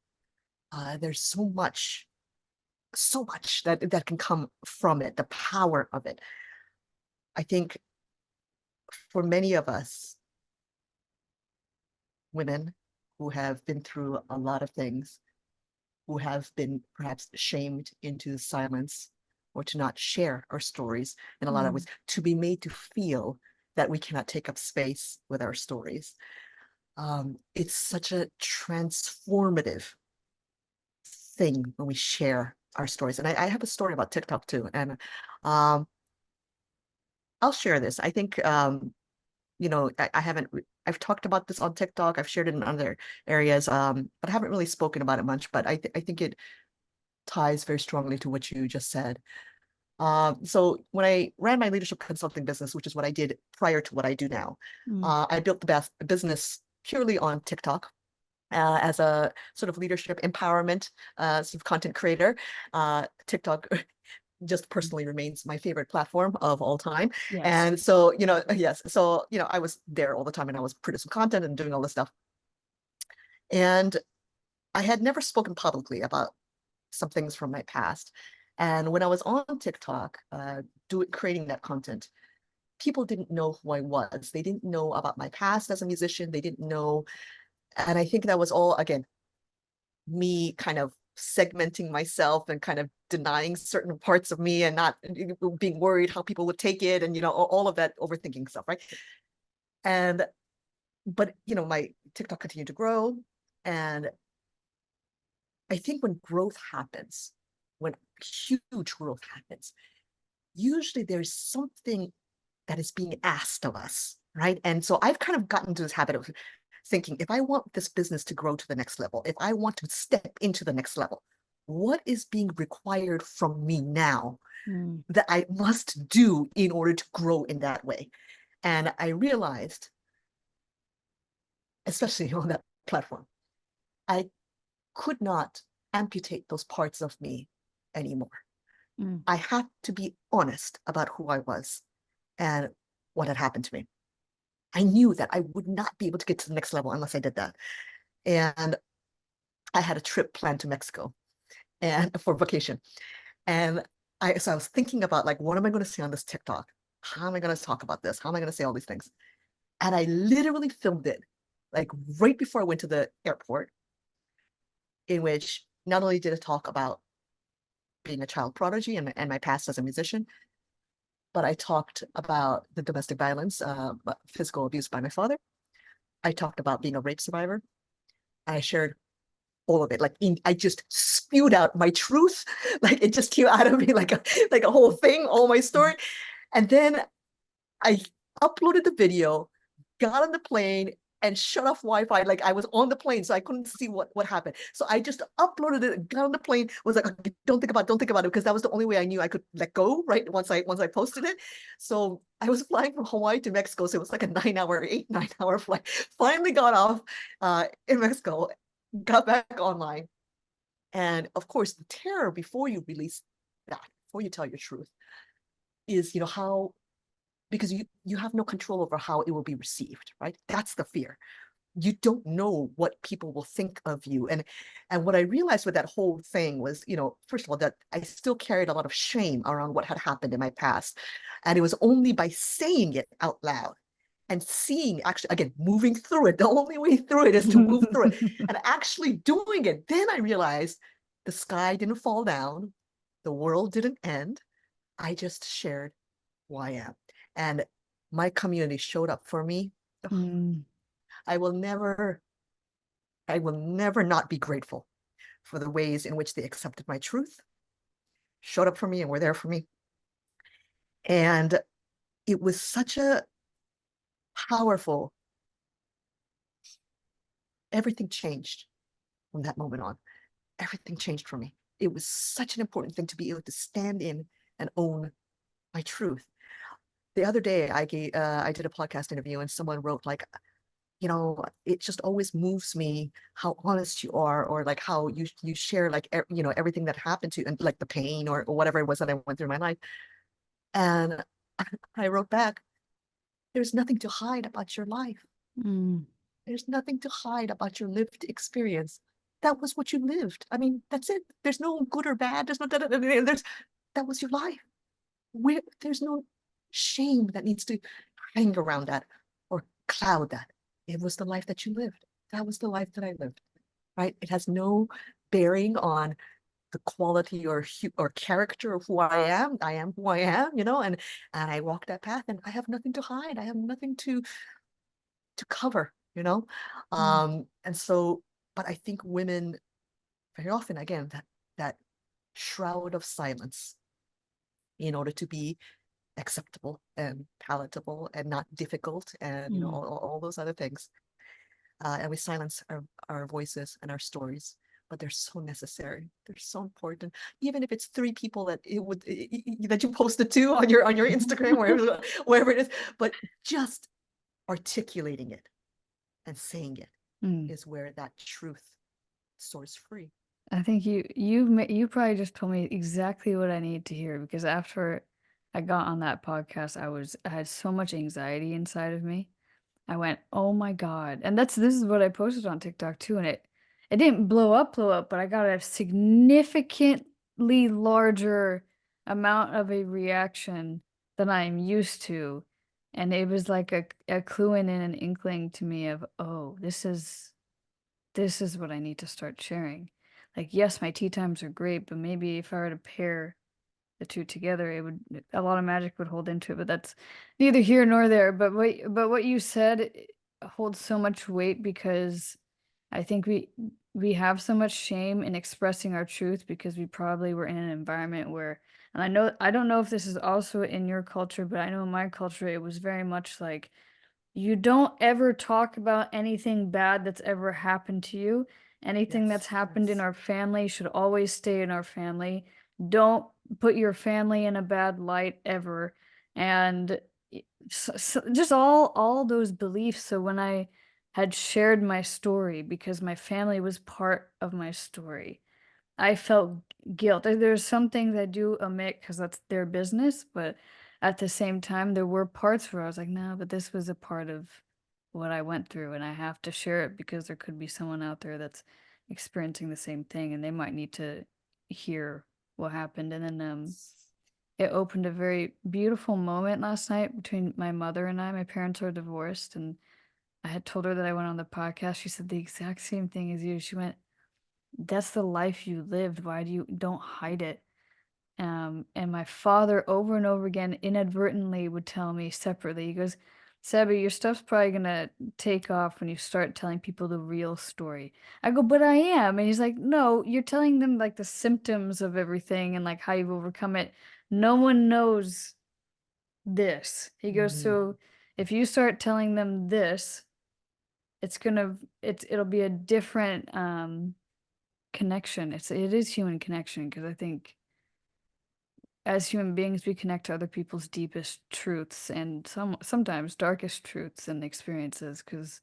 there's so much so much that can come from it, the power of it. I think for many of us women who have been through a lot of things, who have been perhaps shamed into silence or to not share our stories in a lot of ways, to be made to feel that we cannot take up space with our stories. It's such a transformative thing when we share our stories. And I have a story about TikTok too. And I'll share this. I think, I've talked about this on TikTok. I've shared it in other areas, but I haven't really spoken about it much, but I think it ties very strongly to what you just said. So when I ran my leadership consulting business, which is what I did prior to what I do now, I built the business purely on TikTok. As a sort of leadership empowerment sort of content creator. TikTok just personally remains my favorite platform of all time. Yes. And so, yes. So, I was there all the time and I was producing content and doing all this stuff. And I had never spoken publicly about some things from my past. And when I was on TikTok, creating that content, people didn't know who I was. They didn't know about my past as a musician. They didn't know. And I think that was all, again, me kind of segmenting myself and kind of denying certain parts of me and not being worried how people would take it and, all of that overthinking stuff, right? But my TikTok continued to grow. And I think when growth happens, when huge growth happens, usually there's something that is being asked of us, right? And so I've kind of gotten to this habit of thinking, if I want this business to grow to the next level, if I want to step into the next level, what is being required from me now that I must do in order to grow in that way? And I realized, especially on that platform, I could not amputate those parts of me anymore. I had to be honest about who I was and what had happened to me. I knew that I would not be able to get to the next level unless I did that. And I had a trip planned to Mexico and for vacation. And so I was thinking about, like, what am I going to say on this TikTok? How am I going to talk about this? How am I going to say all these things? And I literally filmed it like right before I went to the airport, in which not only did it talk about being a child prodigy and my past as a musician, but I talked about the domestic violence, physical abuse by my father. I talked about being a rape survivor. I shared all of it. I just spewed out my truth. Like it just came out of me like a whole thing, all my story. And then I uploaded the video, got on the plane, and shut off Wi-Fi. Like I was on the plane, so I couldn't see what happened. So I just uploaded it, got on the plane, was like, okay, don't think about it, because that was the only way I knew I could let go, right? Once I posted it. So I was flying from Hawaii to Mexico, so it was like a 9-hour flight. Finally got off in Mexico, got back online. And of course, the terror before you release that, before you tell your truth, is how, because you have no control over how it will be received, right? That's the fear. You don't know what people will think of you. And what I realized with that whole thing was, first of all, that I still carried a lot of shame around what had happened in my past. And it was only by saying it out loud and seeing, actually, again, moving through it. The only way through it is to move through it and actually doing it. Then I realized the sky didn't fall down. The world didn't end. I just shared who I am. And my community showed up for me. I will never not be grateful for the ways in which they accepted my truth, showed up for me, and were there for me. And it was such a powerful, everything changed from that moment on. Everything changed for me. It was such an important thing to be able to stand in and own my truth. The other day, I did a podcast interview, and someone wrote, like, it just always moves me how honest you are, or like how you share, like, everything that happened to you, and like the pain or whatever it was that I went through in my life. And I wrote back, there's nothing to hide about your life. There's nothing to hide about your lived experience. that was what you lived. I mean, that's it. There's no good or bad. There's no, that was your life. There's no shame that needs to hang around that or cloud that. It was the life that you lived. That was the life that I lived, right? It has no bearing on the quality or character of who I am. I am who I am, and I walk that path, and I have nothing to hide. I have nothing to cover, Mm. and so, but I think women very often, again, that shroud of silence in order to be acceptable and palatable and not difficult, and Mm. all those other things, and we silence our voices and our stories, but they're so necessary. They're so important. Even if it's 3 people that that you posted to on your Instagram, wherever it is, but just articulating it and saying it Mm. is where that truth soars free. I think you probably just told me exactly what I need to hear, because after I got on that podcast, I had so much anxiety inside of me. I went, "Oh my God." And this is what I posted on TikTok too, and it didn't blow up, but I got a significantly larger amount of a reaction than I'm used to. And it was like a clue in and an inkling to me of, oh, this is what I need to start sharing. Like, yes, my tea times are great, but maybe if I were to pair the two together, it would a lot of magic would hold into it. But that's neither here nor there. But what you said holds so much weight, because I think we have so much shame in expressing our truth, because we probably were in an environment where, and I don't know if this is also in your culture, but I know in my culture it was very much like, you don't ever talk about anything bad that's ever happened to you. Anything that's Yes, happened in yes. our family should always stay in our family. Don't put your family in a bad light ever. And just all those beliefs. So when I had shared my story, because my family was part of my story, I felt guilt. There's some things I do omit because that's their business, but at the same time, there were parts where I was like, "No, but this was a part of what I went through, and I have to share it, because there could be someone out there that's experiencing the same thing, and they might need to hear what happened." And then it opened a very beautiful moment last night between my mother and I. My parents are divorced, and I had told her that I went on the podcast. She said the exact same thing as you. She went, "That's the life you lived. Why don't hide it?" And my father over and over again inadvertently would tell me separately. He goes, "Sabby, your stuff's probably gonna take off when you start telling people the real story." I go, "But I am." And he's like, "No, you're telling them like the symptoms of everything and like how you've overcome it. No one knows this." He goes, Mhm. "So if you start telling them this, it'll be a different connection." It is human connection, because I think as human beings we connect to other people's deepest truths, and sometimes darkest truths and experiences, because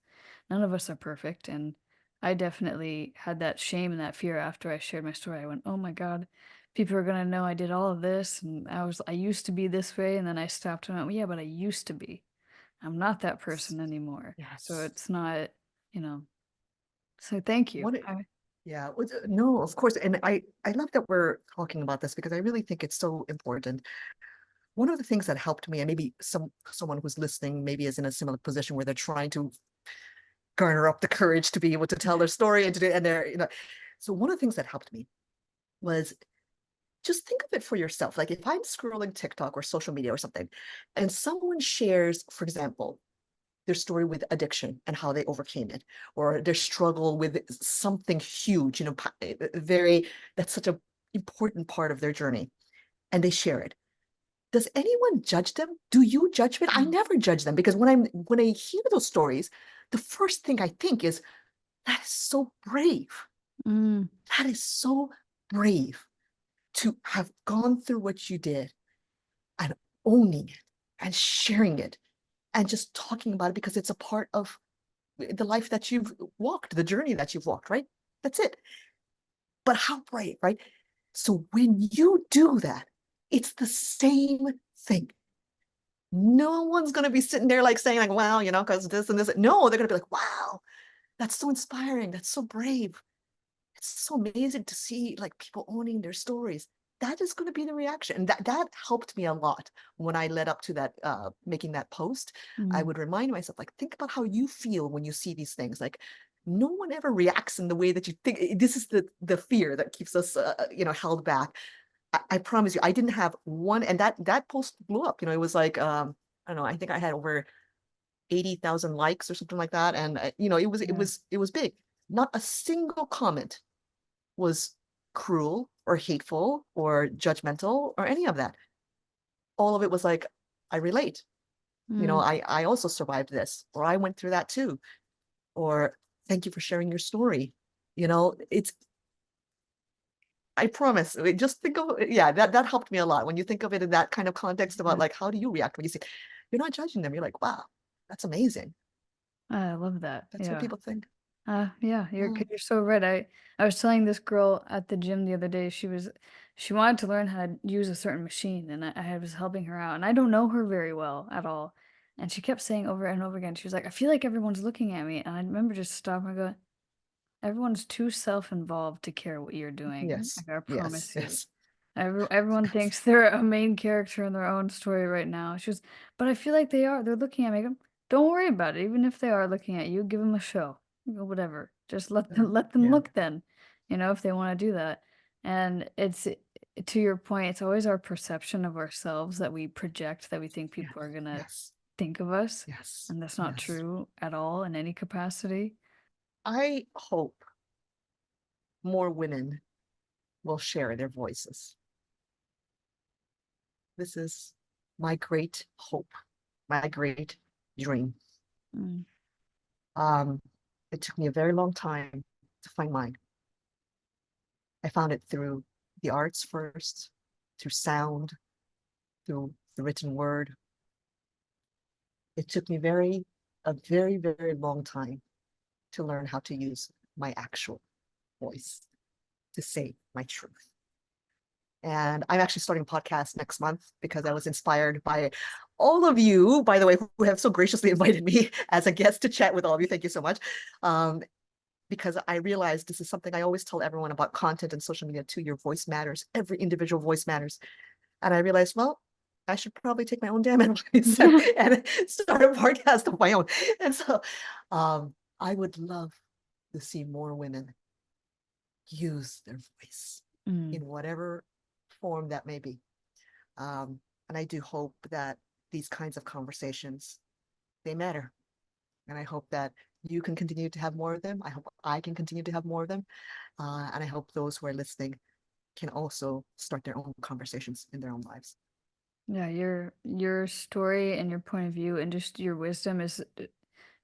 none of us are perfect. And I definitely had that shame and that fear after I shared my story. I went, "Oh my God, people are gonna know I did all of this, and I used to be this way." And then I stopped and went, "Well, yeah, but I used to be. I'm not that person anymore." So Yes. it's not, you know. So thank you. What Yeah, no, of course. And I love that we're talking about this, because I really think it's so important. One of the things that helped me, and maybe someone who's listening maybe is in a similar position where they're trying to garner up the courage to be able to tell their story and to do, and they're, so one of the things that helped me was just think of it for yourself. Like if I'm scrolling TikTok or social media or something, and someone shares, for example, their story with addiction and how they overcame it, or their struggle with something huge, very, that's such an important part of their journey, and they share it. Does anyone judge them? Do you judge it? I Mm. never judge them, because when I hear those stories, the first thing I think is, that is so brave. Mm. That is so brave to have gone through what you did, and owning it and sharing it and just talking about it, because it's a part of the life that you've walked, the journey that you've walked, right? That's it. But how brave, right? So when you do that, it's the same thing. No one's going to be sitting there like saying like, wow, because this and this. No, they're going to be like, wow, that's so inspiring. That's so brave. it's so amazing to see like people owning their stories. That is going to be the reaction. And that helped me a lot when I led up to that, making that post. I would remind myself, like, think about how you feel when you see these things. Like, no one ever reacts in the way that you think. This is the fear that keeps us, held back. I promise you, I didn't have one, and that post blew up. It was like, I don't know, I think I had over 80,000 likes or something like that, and it was big. Not a single comment was cruel or hateful or judgmental or any of that. All of it was like, I relate. I also survived this, or I went through that too, or thank you for sharing your story. It's I promise. Just think of, yeah, that helped me a lot. When you think of it in that kind of context about like, how do you react when you see, you're not judging them. You're like, wow, that's amazing. I love that. That's what Yeah. people think. Yeah, you're Oh, 'cause you're so right. I was telling this girl at the gym the other day, she wanted to learn how to use a certain machine, and I was helping her out, and I don't know her very well at all. And she kept saying over and over again, she was like, I feel like everyone's looking at me. And I remember just stopping and going, everyone's too self-involved to care what you're doing. yes, Like, I yes, promise you. yes, Everyone yes, thinks they're a main character in their own story right now. She was, but I feel like they are. They're looking at me. I go, don't worry about it. Even if they are looking at you, give them a show. Whatever. Just let them yeah, look then. If they want to do that. And it's to your point. It's always our perception of ourselves that we project, that we think yes, people are gonna yes, think of us, yes, and that's not yes. true at all in any capacity. I hope more women will share their voices. This is my great hope, my great dream. Mm. Um, it took me a very long time to find mine. I found it through the arts first, through sound, through the written word. It took me a very, very long time to learn how to use my actual voice to say my truth. And I'm actually starting a podcast next month because I was inspired by all of you, by the way, who have so graciously invited me as a guest to chat with all of you. Thank you so much. Because I realized this is something I always tell everyone about content and social media too. Your voice matters. Every individual voice matters. And I realized, well, I should probably take my own damn advice and start a podcast of my own. And so I would love to see more women use their voice Mm. in whatever form that may be. And I do hope that these kinds of conversations, they matter. And I hope that you can continue to have more of them. I hope I can continue to have more of them. And I hope those who are listening can also start their own conversations in their own lives. Yeah, your story and your point of view and just your wisdom is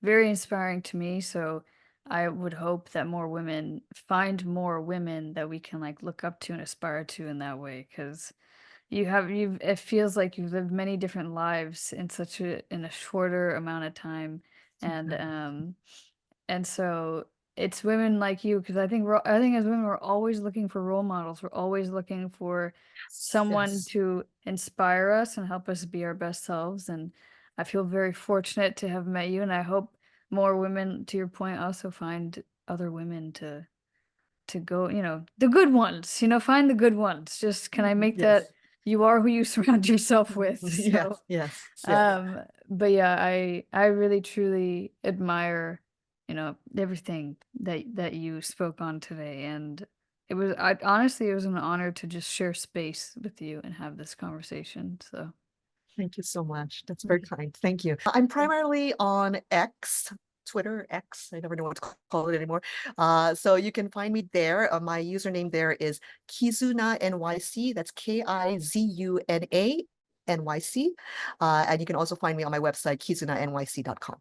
very inspiring to me. So I would hope that more women find more women that we can like look up to and aspire to in that way. Because it feels like you've lived many different lives in in a shorter amount of time. And so it's women like you, because I think as women we're always looking for role models. We're always looking for Yes, someone yes. to inspire us and help us be our best selves. And I feel very fortunate to have met you, and I hope more women, to your point, also find other women to go, the good ones, find the good ones. Just can I make that Yes. you are who you surround yourself with. Yes, So yes, yes. but yeah, I really truly admire, everything that you spoke on today. And honestly, it was an honor to just share space with you and have this conversation. So Thank you so much. That's very kind. Thank you. I'm primarily on X, Twitter, X. I never know what to call it anymore. So you can find me there. My username there is Kizuna NYC. That's Kizuna NYC. And you can also find me on my website, kizunanyc.com.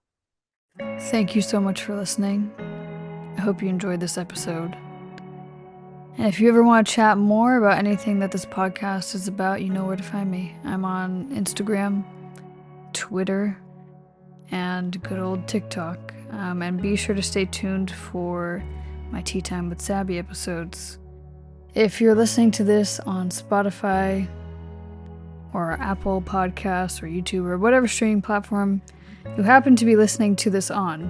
thank you so much for listening. I hope you enjoyed this episode. And if you ever want to chat more about anything that this podcast is about, you know where to find me. I'm on Instagram, Twitter, and good old TikTok. And be sure to stay tuned for my Tea Time with Sabby episodes. If you're listening to this on Spotify or Apple Podcasts or YouTube or whatever streaming platform you happen to be listening to this on,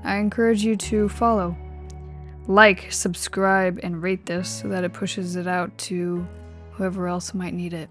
I encourage you to follow, like, subscribe, and rate this so that it pushes it out to whoever else might need it.